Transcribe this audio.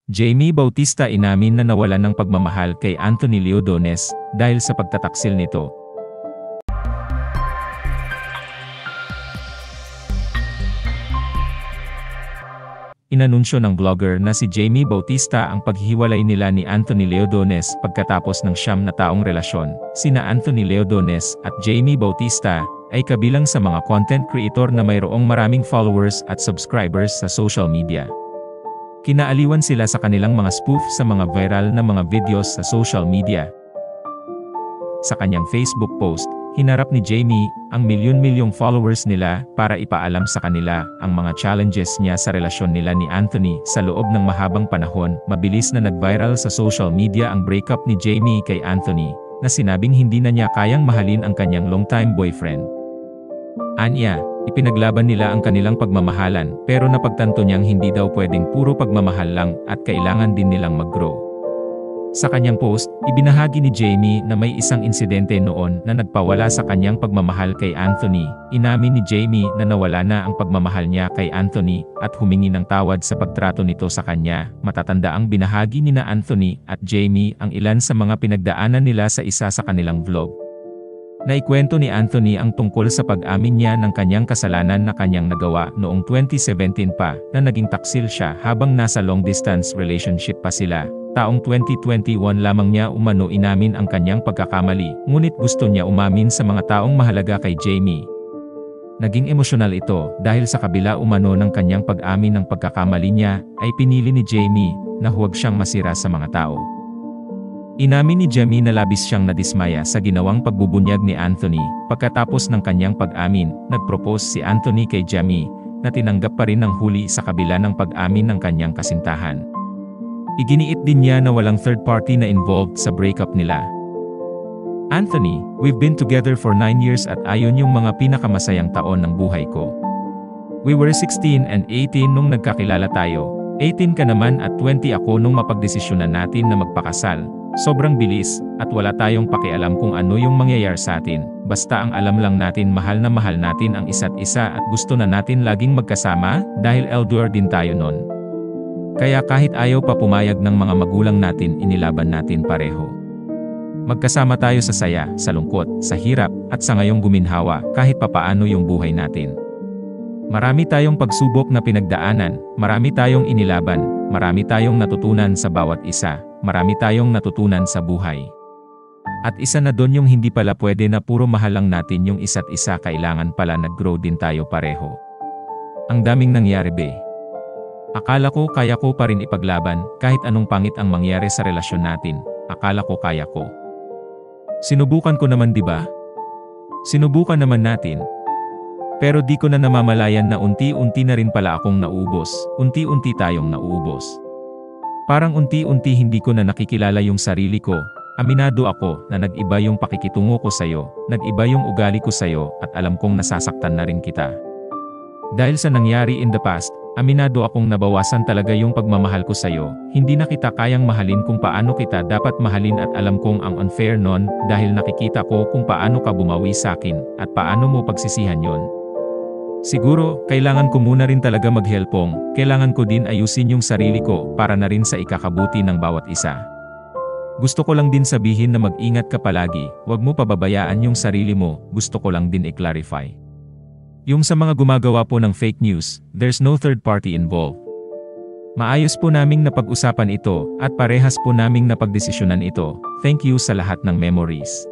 Jamie Bautista inamin na nawalan ng pagmamahal kay Anthony Leodones dahil sa pagtataksil nito. Inanunsyo ng vlogger na si Jamie Bautista ang paghihiwalay nila ni Anthony Leodones pagkatapos ng 9 na taong relasyon. Sina Anthony Leodones at Jamie Bautista ay kabilang sa mga content creator na mayroong maraming followers at subscribers sa social media. Kinaaliwan sila sa kanilang mga spoof sa mga viral na mga videos sa social media. Sa kanyang Facebook post, hinarap ni Jamie ang milyon-milyong followers nila para ipaalam sa kanila ang mga challenges niya sa relasyon nila ni Anthony. Sa loob ng mahabang panahon, mabilis na nag-viral sa social media ang breakup ni Jamie kay Anthony, na sinabing hindi na niya kayang mahalin ang kanyang long-time boyfriend. Anya, ipinaglaban nila ang kanilang pagmamahalan pero napagtanto niyang hindi daw pwedeng puro pagmamahal lang at kailangan din nilang mag-grow. Sa kanyang post, ibinahagi ni Jamie na may isang insidente noon na nagpawala sa kanyang pagmamahal kay Anthony. Inamin ni Jamie na nawala na ang pagmamahal niya kay Anthony at humingi ng tawad sa pagtrato nito sa kanya. Matatanda ang binahagi ni na Anthony at Jamie ang ilan sa mga pinagdaanan nila sa isa sa kanilang vlog. Naikwento ni Anthony ang tungkol sa pag-amin niya ng kanyang kasalanan na kanyang nagawa noong 2017 pa na naging taksil siya habang nasa long-distance relationship pa sila. Taong 2021 lamang niya umano inamin ang kanyang pagkakamali, ngunit gusto niya umamin sa mga taong mahalaga kay Jamie. Naging emosyonal ito dahil sa kabila umano ng kanyang pag-amin ng pagkakamali niya, ay pinili ni Jamie na huwag siyang masira sa mga tao. Inamin ni Jamie na labis siyang nadismaya sa ginawang pagbubunyag ni Anthony. Pagkatapos ng kanyang pag-amin, nag-propose si Anthony kay Jamie na tinanggap pa rin ng huli sa kabila ng pag-amin ng kanyang kasintahan. Iginiit din niya na walang third party na involved sa breakup nila. Anthony, we've been together for 9 years at ayon yung mga pinakamasayang taon ng buhay ko. We were 16 and 18 nung nagkakilala tayo. 18 ka naman at 20 ako nung mapagdesisyonan natin na magpakasal. Sobrang bilis, at wala tayong pakialam kung ano yung mangyayari sa atin. Basta ang alam lang natin mahal natin ang isa't isa at gusto na natin laging magkasama, dahil elder din tayo nun. Kaya kahit ayaw pa pumayag ng mga magulang natin, inilaban natin pareho. Magkasama tayo sa saya, sa lungkot, sa hirap, at sa ngayong guminhawa, kahit papaano yung buhay natin. Marami tayong pagsubok na pinagdaanan, marami tayong inilaban, marami tayong natutunan sa bawat isa. Marami tayong natutunan sa buhay. At isa na doon yung hindi pala pwede na puro mahal lang natin yung isa't isa, kailangan pala nag-grow din tayo pareho. Ang daming nangyari be. Akala ko kaya ko pa rin ipaglaban, kahit anong pangit ang mangyari sa relasyon natin, akala ko kaya ko. Sinubukan ko naman, di ba? Sinubukan naman natin. Pero di ko na namamalayan na unti-unti na rin pala akong nauubos, unti-unti tayong nauubos. Parang unti-unti hindi ko na nakikilala yung sarili ko. Aminado ako na nag-iba yung pakikitungo ko sa'yo, nag-iba yung ugali ko sa'yo, at alam kong nasasaktan na rin kita. Dahil sa nangyari in the past, aminado akong nabawasan talaga yung pagmamahal ko sa'yo. Hindi na kita kayang mahalin kung paano kita dapat mahalin, at alam kong ang unfair nun dahil nakikita ko kung paano ka bumawi sa'kin at paano mo pagsisihan yon. Siguro, kailangan ko muna rin talaga maghelpong, kailangan ko din ayusin yung sarili ko para na rin sa ikakabuti ng bawat isa. Gusto ko lang din sabihin na mag-ingat ka palagi, huwag mo pababayaan yung sarili mo, gusto ko lang din i-clarify. Yung sa mga gumagawa po ng fake news, there's no third party involved. Maayos po naming napag-usapan ito, at parehas po naming napagdesisyonan ito. Thank you sa lahat ng memories.